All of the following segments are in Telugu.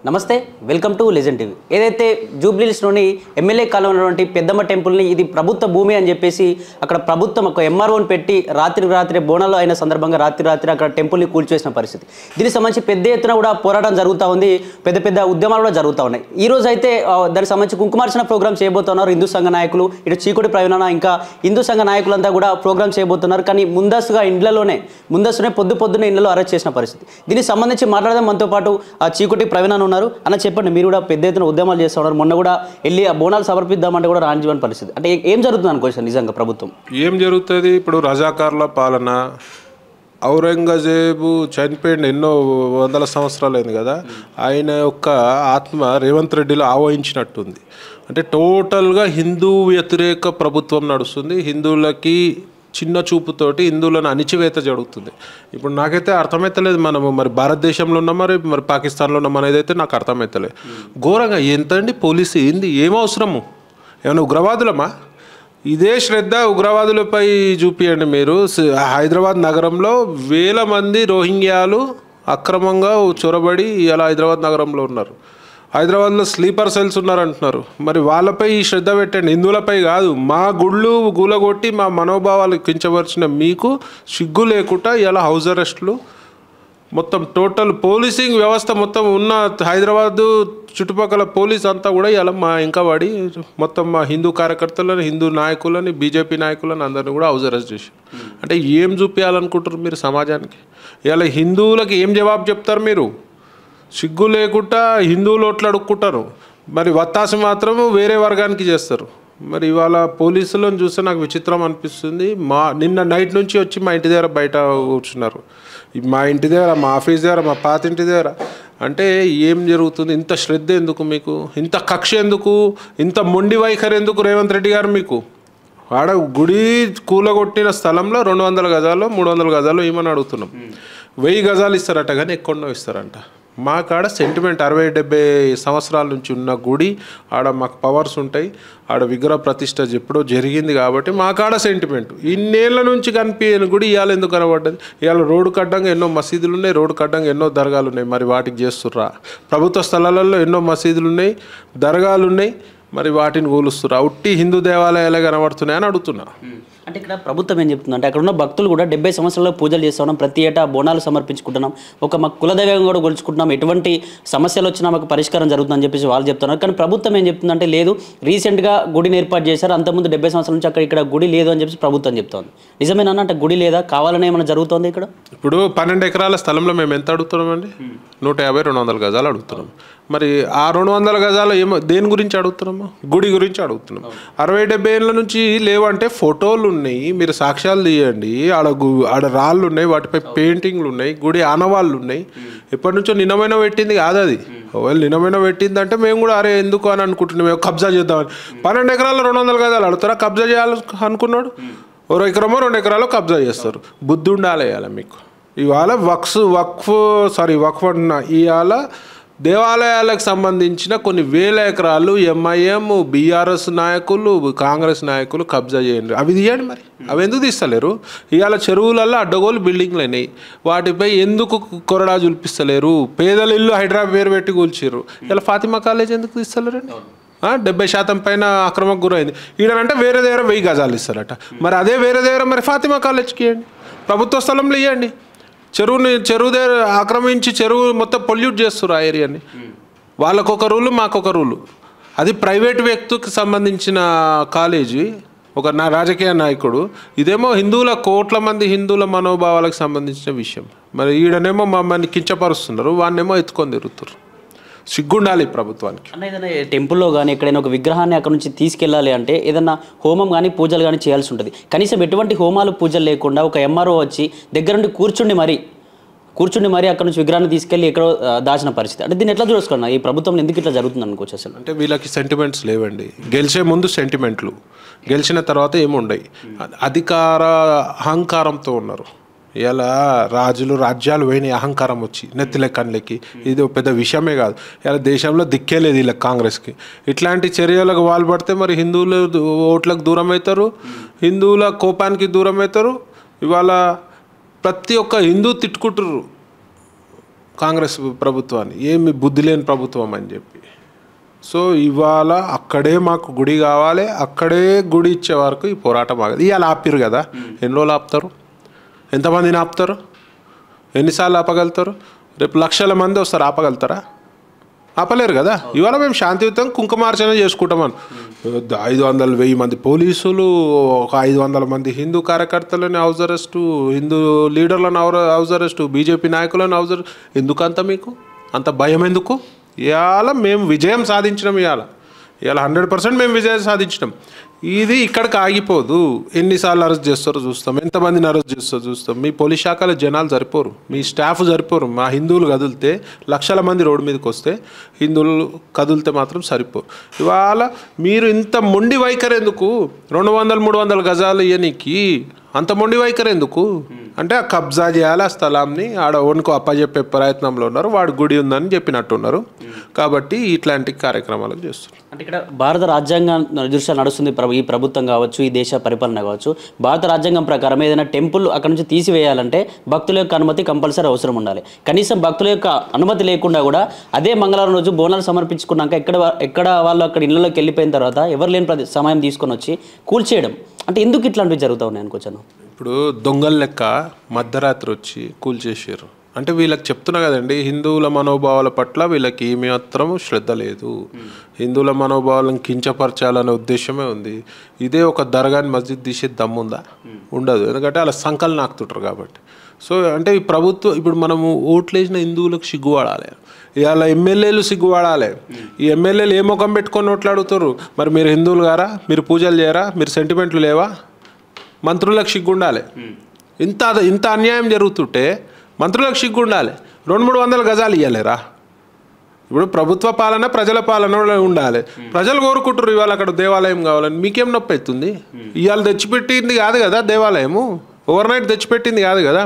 నమస్తే వెల్కమ్ టు లెజెండ్ టీవీ. ఏదైతే జూబ్లీహిల్స్లోని ఎమ్మెల్యే కాలంలో ఉన్నటువంటి పెద్దమ్మ టెంపుల్ని ఇది ప్రభుత్వ భూమి అని చెప్పేసి అక్కడ ప్రభుత్వం ఒక ఎంఆర్ఓని పెట్టి రాత్రి బోనాలు అయిన సందర్భంగా రాత్రి అక్కడ టెంపుల్ని కూల్చివేసిన పరిస్థితి. దీనికి సంబంధించి పెద్ద ఎత్తున కూడా పోరాటం జరుగుతూ ఉంది, పెద్ద ఉద్యమాలు కూడా జరుగుతూ ఉన్నాయి. ఈ రోజు అయితే దానికి సంబంధించి కుంకుమార్చన ప్రోగ్రామ్ చేయబోతున్నారు హిందూ సంఘ నాయకులు, ఇటు చీకుటి ప్రవీణ ఇంకా హిందూ సంఘ నాయకులంతా కూడా ప్రోగ్రామ్ చేయబోతున్నారు. కానీ ముందస్తునే పొద్దున్నే ఇళ్లలో అరెస్ట్ చేసిన పరిస్థితి. దీనికి సంబంధించి మాట్లాడదాం. మనతో పాటు చీకుటి ప్రవీణ ఉన్నారు. అన్న చెప్పండి, మీరు కూడా పెద్ద ఎత్తున ఉద్యమాలు చేస్తూ ఉన్నారు. మొన్న కూడా వెళ్ళి ఆ బోనాలు సమర్పిద్దామంటే కూడా రానివ్వని పరిస్థితి. అంటే ఏం జరుగుతుంది అనుకోవచ్చు నిజంగా ప్రభుత్వం? ఏం జరుగుతుంది ఇప్పుడు? రజాకార్ల పాలన. ఔరంగజేబు చనిపోయిన ఎన్నో వందల సంవత్సరాలైంది కదా, ఆయన యొక్క ఆత్మ రేవంత్ రెడ్డిలో ఆవహించినట్టుంది. అంటే టోటల్గా హిందూ వ్యతిరేక ప్రభుత్వం నడుస్తుంది. హిందువులకి చిన్న చూపుతోటి హిందువులను అణిచివేత జరుగుతుంది. ఇప్పుడు నాకైతే అర్థమవుతలేదు, మనము మరి భారతదేశంలో ఉన్నాం, మరి పాకిస్తాన్లో ఉన్నాం అనేది అయితే నాకు అర్థమవుతలేదు. ఘోరంగా ఎంతండి పోలీసు ఏంది, ఏం అవసరము? ఏమైనా ఉగ్రవాదులమా? ఇదే శ్రద్ధ ఉగ్రవాదులపై చూపియండి. మీరు హైదరాబాద్ నగరంలో వేల మంది రోహింగ్యాలు అక్రమంగా చొరబడి ఇలా హైదరాబాద్ నగరంలో ఉన్నారు. హైదరాబాద్లో స్లీపర్ సెల్స్ ఉన్నారంటున్నారు. మరి వాళ్ళపై ఈ శ్రద్ధ పెట్టండి, హిందువులపై కాదు. మా గుళ్ళు గూలగొట్టి మా మనోభావాలు కించపరిచిన మీకు సిగ్గు లేకుండా ఇలా హౌస్ అరెస్టులు, మొత్తం టోటల్ పోలీసింగ్ వ్యవస్థ మొత్తం ఉన్న హైదరాబాదు చుట్టుపక్కల పోలీస్ అంతా కూడా ఇలా మా ఇంకా పడి మొత్తం మా హిందూ కార్యకర్తలను, హిందూ నాయకులని, బీజేపీ నాయకులను అందరినీ కూడా హౌస్ అరెస్ట్ చేసి. అంటే ఏం చూపించాలనుకుంటారు మీరు సమాజానికి? ఇలా హిందువులకి ఏం జవాబు చెప్తారు మీరు? సిగ్గు లేకుండా హిందువులు ఓట్లు అడుక్కుంటారు, మరి వత్తాసు మాత్రం వేరే వర్గానికి చేస్తారు. మరి ఇవాళ పోలీసులను చూస్తే నాకు విచిత్రం అనిపిస్తుంది. నిన్న నైట్ నుంచి వచ్చి మా ఇంటి దగ్గర బయట కూర్చున్నారు. మా ఇంటి దగ్గర, మా ఆఫీస్ దగ్గర, మా పాత ఇంటి దగ్గర. అంటే ఏం జరుగుతుంది? ఇంత శ్రద్ధ ఎందుకు మీకు? ఇంత కక్ష ఎందుకు? ఇంత మొండి వైఖరి ఎందుకు రేవంత్ రెడ్డి గారు మీకు? ఆడ గుడి కూలగొట్టిన స్థలంలో 200 గజాలు 300 గజాలు ఏమని అడుగుతున్నాం. 1000 గజాలు ఇస్తారట, కానీ ఎక్కడో ఇస్తారంట. మా కాడ సెంటిమెంట్ 60-70 సంవత్సరాల నుంచి ఉన్న గుడి, ఆడ మాకు పవర్స్ ఉంటాయి, ఆడ విగ్రహ ప్రతిష్ట ఎప్పుడో జరిగింది కాబట్టి మా కాడ సెంటిమెంట్. ఇన్నేళ్ల నుంచి కనిపించని గుడి ఇవాళ ఎందుకు కనబడ్డది? ఇవాళ రోడ్డు కడ్డంగా ఎన్నో మసీదులు ఉన్నాయి, రోడ్డు కడ్డంగా ఎన్నో దర్గాలు ఉన్నాయి. మరి వాటికి చేస్తుర్రా? ప్రభుత్వ స్థలాలలో ఎన్నో మసీదులు ఉన్నాయి, దర్గాలు ఉన్నాయి, మరి వాటిని కూలుస్తుర్రా? ఉట్టి హిందూ దేవాలయాలే కనబడుతున్నాయని అడుగుతున్నా. అంటే ఇక్కడ ప్రభుత్వం ఏం చెప్తుంది అంటే, అక్కడ ఉన్న భక్తులు కూడా 70 సంవత్సరాల్లో పూజలు చేస్తున్నాం, ప్రతి ఏటా బోనాలు సమర్పించుకుంటున్నాం, మాకు కులదైవం కూడా కొలుచుకుంటున్నాం, ఎటువంటి సమస్యలు వచ్చినా మాకు పరిష్కారం జరుగుతుందని చెప్పేసి వాళ్ళు చెప్తున్నారు. కానీ ప్రభుత్వం ఏం చెప్తుందంటే, లేదు రీసెంట్గా గుడిని ఏర్పాటు చేశారు, అంతకుముందు 70 సంవత్సరాల నుంచి ఇక్కడ గుడి లేదు అని చెప్పి ప్రభుత్వం చెప్తోంది. నిజమేనా? అంటే గుడి లేదా, కావాలనే ఏమైనా జరుగుతుంది ఇక్కడ? ఇప్పుడు 12 ఎకరాల స్థలంలో మేము ఎంత అడుగుతున్నామండి? 150-200 గజాలు అడుగుతున్నాం. మరి ఆ 200 గజాలు ఏమో దేని గురించి అడుగుతున్నాము? గుడి గురించి అడుగుతున్నాం. 60-70 ఏళ్ళ నుంచి లేవంటే ఫోటోలు ఉన్నాయి, మీరు సాక్ష్యాలు తీయండి. ఆడ రాళ్ళు ఉన్నాయి, వాటిపై పెయింటింగ్లు ఉన్నాయి, గుడి ఆనవాళ్ళు ఉన్నాయి. ఎప్పటి నుంచో నిన్నమైన పెట్టింది కాదు అది. ఒకవేళ నిన్నమైన పెట్టిందంటే మేము కూడా అరే ఎందుకు అని అనుకుంటున్నాం, మేము కబ్జా చేద్దామని. 12 ఎకరాల్లో 200 గజాలు అడుగుతారా? కబ్జా చేయాలి అనుకున్నాడు, 1 ఎకరమో 2 ఎకరాలు కబ్జా చేస్తారు. బుద్ధి ఉండాలి ఇవాళ మీకు. ఇవాళ వక్ఫ్ అన్న ఇవాళ దేవాలయాలకు సంబంధించిన కొన్ని వేల ఎకరాలు ఎంఐఎం, బీఆర్ఎస్ నాయకులు, కాంగ్రెస్ నాయకులు కబ్జా చేయండి. అవి తీయండి. మరి అవి ఎందుకు తీస్తలేరు? ఇవాళ చెరువులలో అడ్డగోలు బిల్డింగ్లు అయినాయి, వాటిపై ఎందుకు కొరడా చూపిస్తలేరు? పేదల ఇల్లు హైదరాబాద్ పేరు పెట్టి కూల్చారు. ఇలా ఫాతిమా కాలేజ్ ఎందుకు తీస్తలేరండి? 70% పైన అక్రమకు గురైంది. ఈడనంటే వేరే దగ్గర 1000 గజాలు ఇస్తారట. మరి అదే వేరే దగ్గర మరి ఫాతిమా కాలేజ్కి ఇవ్వండి, ప్రభుత్వ స్థలంలో ఇవ్వండి. చెరువు దగ్గర ఆక్రమించి చెరువు మొత్తం పొల్యూట్ చేస్తారు ఆ ఏరియాని. వాళ్ళకొక రూలు, మాకొక రూలు. అది ప్రైవేట్ వ్యక్తికి సంబంధించిన కాలేజీ, ఒక రాజకీయ నాయకుడు. ఇదేమో కోట్ల మంది హిందువుల మనోభావాలకు సంబంధించిన విషయం. మరి ఈడనేమో మమ్మల్ని కించపరుస్తున్నారు, వాడినేమో ఎత్తుకొని తిరుగుతారు. సిగ్గుండాలి ప్రభుత్వానికి. అంటే ఏదైనా టెంపుల్లో కానీ ఎక్కడైనా ఒక విగ్రహాన్ని అక్కడ నుంచి తీసుకెళ్ళాలి అంటే ఏదన్నా హోమం కానీ పూజలు కానీ చేయాల్సి ఉంటుంది. కనీసం ఎటువంటి హోమాలు పూజలు లేకుండా ఒక ఎంఆర్ఓ వచ్చి దగ్గర నుండి కూర్చుండి మరి అక్కడ నుంచి విగ్రహాన్ని తీసుకెళ్ళి ఎక్కడో దాచిన పరిస్థితి. అంటే దీన్ని ఎట్లా చూసుకున్నా ఈ ప్రభుత్వం ఎందుకు ఇట్లా జరుగుతుంది అనుకోవచ్చు అసలు? అంటే వీళ్ళకి సెంటిమెంట్స్ లేవండి. గెలిచే ముందు సెంటిమెంట్లు, గెలిచిన తర్వాత ఏముండయి. అధికార అహంకారంతో ఉన్నారు. ఇలా రాజ్యాలు పోయినాయి అహంకారం వచ్చి నెత్తిలే కళ్ళకి. ఇది పెద్ద విషయమే కాదు. ఇలా దేశంలో దిక్కే లేదు ఇలా కాంగ్రెస్కి. ఇట్లాంటి చర్యలకు పాల్పడితే మరి హిందువులు ఓట్లకు దూరం అవుతారు, హిందువుల కోపానికి దూరం అవుతారు. ఇవాళ ప్రతి ఒక్క హిందూ తిట్టుకుంటుర్రు. కాంగ్రెస్ ప్రభుత్వాన్ని, ఏమి బుద్ధి లేని ప్రభుత్వం అని చెప్పి. సో ఇవాళ అక్కడే మాకు గుడి కావాలి, అక్కడే గుడి ఇచ్చే వరకు ఈ పోరాటం ఆగదు. ఇవాళ ఆపిరు కదా, ఎన్ని రోజులు ఆపుతారు? ఎంతమందిని ఆపుతారు? ఎన్నిసార్లు ఆపగలుగుతారు? రేపు లక్షల మంది వస్తారు, ఆపగలుగుతారా? ఆపలేరు కదా. ఇవాళ మేము శాంతియుతంగా కుంకుమార్చన చేసుకుంటామని 500-1000 మంది పోలీసులు, ఒక 500 మంది హిందూ కార్యకర్తలని హౌస్ అరెస్టు, హిందూ లీడర్లను హౌస్ అరెస్టు, బీజేపీ నాయకులను హౌస్ అరెస్ట్. ఎందుకంత మీకు అంత భయం ఎందుకు? ఇవాళ మేము విజయం సాధించినాం. ఇవాళ 100% మేము విజయం సాధించినాం. ఇది ఇక్కడికి ఆగిపోదు. ఎన్నిసార్లు అరెస్ట్ చేస్తారో చూస్తాం, ఎంతమందిని అరెస్ట్ చేస్తారో చూస్తాం. మీ పోలీస్ శాఖలో జనాలు సరిపోరు, మీ స్టాఫ్ సరిపోరు. మా హిందువులు కదిలితే లక్షల మంది రోడ్డు మీదకి వస్తే, హిందువులు కదిలితే మాత్రం సరిపోరు. ఇవాళ మీరు ఇంత మొండి వైఖరి ఎందుకు? 200-300 గజాలు ఇయ్యనికి అంత మొండి వైఖరి ఎందుకు? అంటే ఆ కబ్జా చేయాలి, ఆ స్థలాన్ని ఆడ ఓన్కో అప్పచెప్పే ప్రయత్నంలో ఉన్నారు. వాడు గుడి ఉందని చెప్పినట్టున్నారు. కాబట్టి ఇట్లాంటి కార్యక్రమాలు చేస్తున్నారు. అంటే ఇక్కడ భారత రాజ్యాంగం దృష్ట్యా నడుస్తుంది ఈ ప్రభుత్వం కావచ్చు, ఈ దేశ పరిపాలన కావచ్చు. భారత రాజ్యాంగం ప్రకారం ఏదైనా టెంపుల్ అక్కడ నుంచి తీసివేయాలంటే భక్తుల యొక్క అనుమతి కంపల్సరీ అవసరం ఉండాలి. కనీసం భక్తుల యొక్క అనుమతి లేకుండా కూడా అదే మంగళవారం రోజు బోనాలు సమర్పించుకున్నాక ఎక్కడ వాళ్ళు అక్కడ ఇళ్ళలోకి వెళ్ళిపోయిన తర్వాత ఎవరు లేని సమయం తీసుకొని వచ్చి కూల్చేయడం. అంటే ఎందుకు ఇట్లాంటివి జరుగుతూ ఉన్నాయి అనుకోవచ్చాను. ఇప్పుడు దొంగల లెక్క మధ్యరాత్రి వచ్చి కూల్చేసారు అంటే వీళ్ళకి చెప్తున్నా కదండి, హిందువుల మనోభావాల పట్ల వీళ్ళకి ఏమాత్రం శ్రద్ధ లేదు. హిందువుల మనోభావాలను కించపరచాలనే ఉద్దేశమే ఉంది. ఇదే ఒక దర్గాని మస్జిద్ తీసే దమ్ముందా? ఉండదు. ఎందుకంటే అలా సంకలనం ఆకుతుంటారు కాబట్టి. సో అంటే ఈ ప్రభుత్వం ఇప్పుడు మనము ఓట్లేసిన హిందువులకు సిగ్గుపడాలి, ఇవాళ ఎమ్మెల్యేలు సిగ్గుపడాలి. ఈ ఎమ్మెల్యేలు ఏ ముఖం పెట్టుకొని ఓట్లు అడుగుతారు? మరి మీరు హిందువులు గారా? మీరు పూజలు చేయరా? మీరు సెంటిమెంట్లు లేవా? మంత్రులకు సిగ్గుండాలి. ఇంత అన్యాయం జరుగుతుంటే మంత్రులకు సిగ్గు ఉండాలి. 200-300 గజాలు ఇవ్వలేరా? ఇప్పుడు ప్రభుత్వ పాలన ప్రజల పాలన ఉండాలి. ప్రజలు కోరుకుంటారు ఇవాళ అక్కడ దేవాలయం కావాలని. మీకేం నొప్పి అవుతుంది? ఇవాళ తెచ్చిపెట్టింది కాదు కదా దేవాలయము, ఓవర్నైట్ తెచ్చిపెట్టింది కాదు కదా.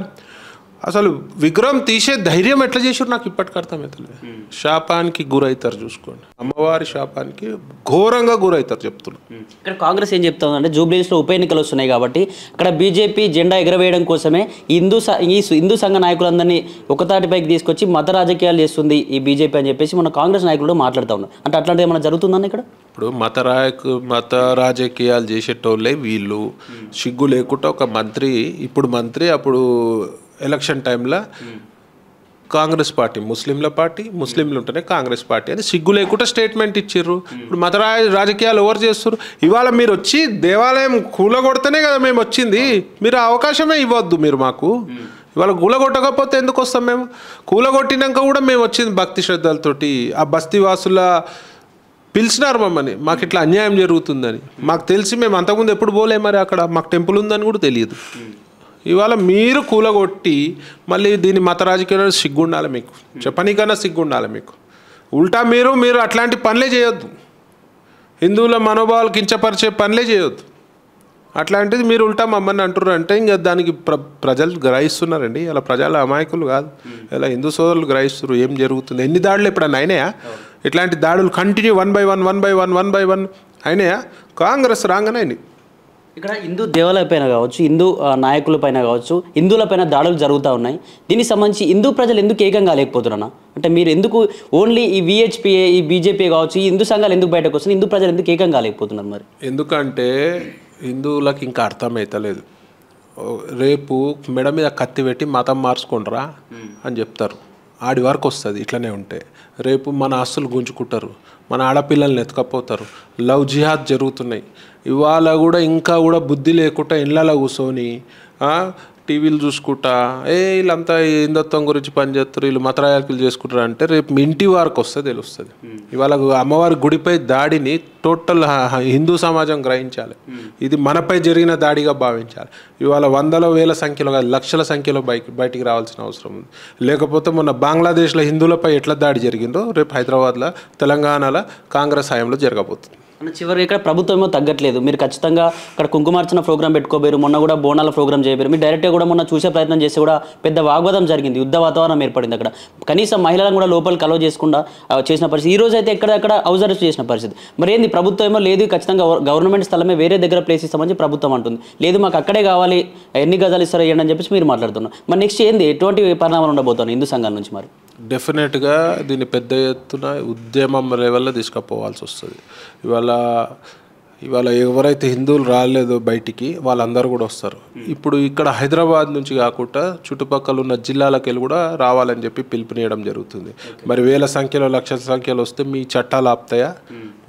అసలు విగ్రహం తీసే ధైర్యం ఎట్లా చేసారు నాకు ఇప్పటికి అర్థమవుతలేదు. శాపానికి గురవుతారు, చూసుకోండి. అమ్మవారి శాపానికి ఘోరంగా గురవుతారు చెప్తున్నారు. ఇక్కడ కాంగ్రెస్ ఏం చెప్తుందంటే జూబ్లీహిల్స్లో ఉప ఎన్నికలు వస్తున్నాయి కాబట్టి అక్కడ బీజేపీ జెండా ఎగరవేయడం కోసమే ఈ హిందూ సంఘ నాయకులందరినీ ఒకతాటిపైకి తీసుకొచ్చి మత రాజకీయాలు చేస్తుంది ఈ బీజేపీ అని చెప్పేసి మన కాంగ్రెస్ నాయకులు మాట్లాడుతూ ఉన్నారు. అంటే అట్లాంటిది ఏమైనా జరుగుతుందని ఇక్కడ? ఇప్పుడు మత రాజకీయాలు చేసేటోళ్ళే వీళ్ళు. సిగ్గు లేకుండా ఒక మంత్రి, ఇప్పుడు మంత్రి, అప్పుడు ఎలక్షన్ టైంలో కాంగ్రెస్ పార్టీ ముస్లింలు ఉంటేనే కాంగ్రెస్ పార్టీ అని సిగ్గు లేకుండా స్టేట్మెంట్ ఇచ్చారు. ఇప్పుడు మత రాజకీయాలు ఎవరు చేస్తారు? ఇవాళ మీరు వచ్చి దేవాలయం కూలగొడితేనే కదా మేము వచ్చింది. మీరు అవకాశమే ఇవ్వద్దు మీరు మాకు. ఇవాళ కూలగొట్టకపోతే ఎందుకు వస్తాం మేము? కూలగొట్టినాక కూడా మేము వచ్చింది భక్తి శ్రద్ధలతోటి. ఆ బస్తీ వాసుల పిలిచినారు మమ్మల్ని, మాకు ఇట్లా అన్యాయం జరుగుతుందని మాకు తెలిసి మేము అంతకుముందు ఎప్పుడు పోలే. మరి అక్కడ మాకు టెంపుల్ ఉందని కూడా తెలియదు. ఇవాళ మీరు కూలగొట్టి మళ్ళీ దీన్ని మత రాజకీయాలు సిగ్గుండాలి మీకు, చెప్పనీకన్నా సిగ్గుండాలి మీకు. ఉల్టా మీరు అట్లాంటి పనులే చేయొద్దు, హిందువుల మనోభావాలు కించపరిచే పనులే చేయొద్దు. అట్లాంటిది మీరు ఉల్టా మమ్మల్ని అంటున్నారు అంటే ఇంకా దానికి ప్రజలు గ్రహిస్తున్నారండి. ఇలా ప్రజల అమాయకులు కాదు, ఇలా హిందూ సోదరులు గ్రహిస్తున్నారు ఏం జరుగుతుంది. ఎన్ని దాడులు ఎప్పుడన్నా అయినాయా? ఇట్లాంటి దాడులు కంటిన్యూ 1 by 1 అయినాయా? కాంగ్రెస్ రాగానే అయినాయి. ఇక్కడ హిందూ దేవాలయ పైన కావచ్చు, హిందూ నాయకుల పైన కావచ్చు, హిందువుల పైన దాడులు జరుగుతూ ఉన్నాయి. దీనికి సంబంధించి హిందూ ప్రజలు ఎందుకు ఏకంగా లేకపోతున్నారా? అంటే మీరు ఎందుకు ఓన్లీ ఈ విహెచ్పిఏ, ఈ బీజేపీ కావచ్చు, ఈ హిందూ సంఘాలు ఎందుకు బయటకు వస్తున్నాయి, హిందూ ప్రజలు ఎందుకు ఏకంగా లేకపోతున్నారు? మరి ఎందుకంటే హిందువులకు ఇంకా అర్థమవుతలేదు. రేపు మెడ మీద కత్తి పెట్టి మతం మార్చుకుంటారా అని చెప్తారు. ఆడి వరకు వస్తుంది. ఇట్లనే ఉంటే రేపు మన ఆస్తులు గుంజుకుంటారు, మన ఆడపిల్లల్ని ఎత్తుకపోతారు, లవ్ జిహాద్ జరుగుతున్నాయి. ఇవాళ కూడా ఇంకా కూడా బుద్ధి లేకుండా ఇళ్ళలో కూర్చొని టీవీలు చూసుకుంటా వీళ్ళంతా హిందుత్వం గురించి పనిచేస్తారు, వీళ్ళు మత రాజకీయాలు చేసుకుంటారు అంటే రేపు మీ ఇంటి వరకు వస్తే తెలుస్తుంది. ఇవాళ అమ్మవారి గుడిపై దాడిని టోటల్ హిందూ సమాజం గ్రహించాలి. ఇది మనపై జరిగిన దాడిగా భావించాలి. ఇవాళ 100,000 సంఖ్యలో కాదు, లక్షల సంఖ్యలో బయటికి రావాల్సిన అవసరం ఉంది. లేకపోతే మొన్న బంగ్లాదేశ్లో హిందువులపై ఎట్లా దాడి జరిగిందో రేపు హైదరాబాద్లో, తెలంగాణలో కాంగ్రెస్ హయాంలో జరగబోతుంది. అన్న చివరి ఇక్కడ ప్రభుత్వం ఏమో తగ్గట్లేదు, మీరు ఖచ్చితంగా ఇక్కడ కుంకుమార్చన ప్రోగ్రామ్ పెట్టుకోబోయారు, మొన్న కూడా బోనాల ప్రోగ్రామ్ చేయబోయారు, మీరు డైరెక్ట్గా కూడా మొన్న చూసే ప్రయత్నం చేసి కూడా పెద్ద వాగ్వాదం జరిగింది, యుద్ధ వాతావరణం ఏర్పడింది అక్కడ, కనీసం మహిళలను కూడా లోపలికి అలౌ చేయకుండా చేసిన పరిస్థితి. ఈ రోజు అయితే ఎక్కడెక్కడ హౌస్ అరెస్ట్ చేసిన పరిస్థితి. మరి ఏంది ప్రభుత్వం ఏమో లేదు ఖచ్చితంగా గవర్నమెంట్ స్థలమే వేరే దగ్గర ప్లేస్ ఇస్తామని ప్రభుత్వం అంటుంది, లేదు మాకు అక్కడే కావాలి, ఎన్ని గజాలు ఇస్తారో ఇవ్వండి అని చెప్పేసి మీరు మాట్లాడుతున్నారు. మరి నెక్స్ట్ ఏంది, ఎటువంటి పరిణామాలు ఉండబోతున్నాయి హిందూ సంఘాల నుంచి? మరి డెఫినెట్గా దీన్ని పెద్ద ఎత్తున ఉద్యమం లెవెల్లో తీసుకుపోవాల్సి వస్తుంది. ఇవాళ ఎవరైతే హిందువులు రాలేదో బయటికి వాళ్ళందరూ కూడా వస్తారు. ఇప్పుడు ఇక్కడ హైదరాబాద్ నుంచి కాకుండా చుట్టుపక్కల ఉన్న జిల్లాలకు వెళ్ళి కూడా రావాలని చెప్పి పిలుపునియడం జరుగుతుంది. మరి వేల సంఖ్యలో లక్షల సంఖ్యలో వస్తే మీ చట్టాలు ఆపుతాయా,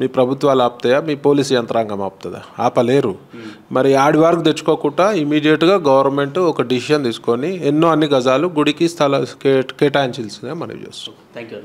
మీ ప్రభుత్వాలు ఆపుతాయా, మీ పోలీసు యంత్రాంగం ఆపుతుందా? ఆపలేరు. మరి ఆడి వరకు తెచ్చుకోకుండా ఇమీడియట్గా గవర్నమెంట్ ఒక డిసిషన్ తీసుకొని అన్ని గజాలు గుడికి కేటాయించాల్సిందే మనవి చేస్తాం. Thank you.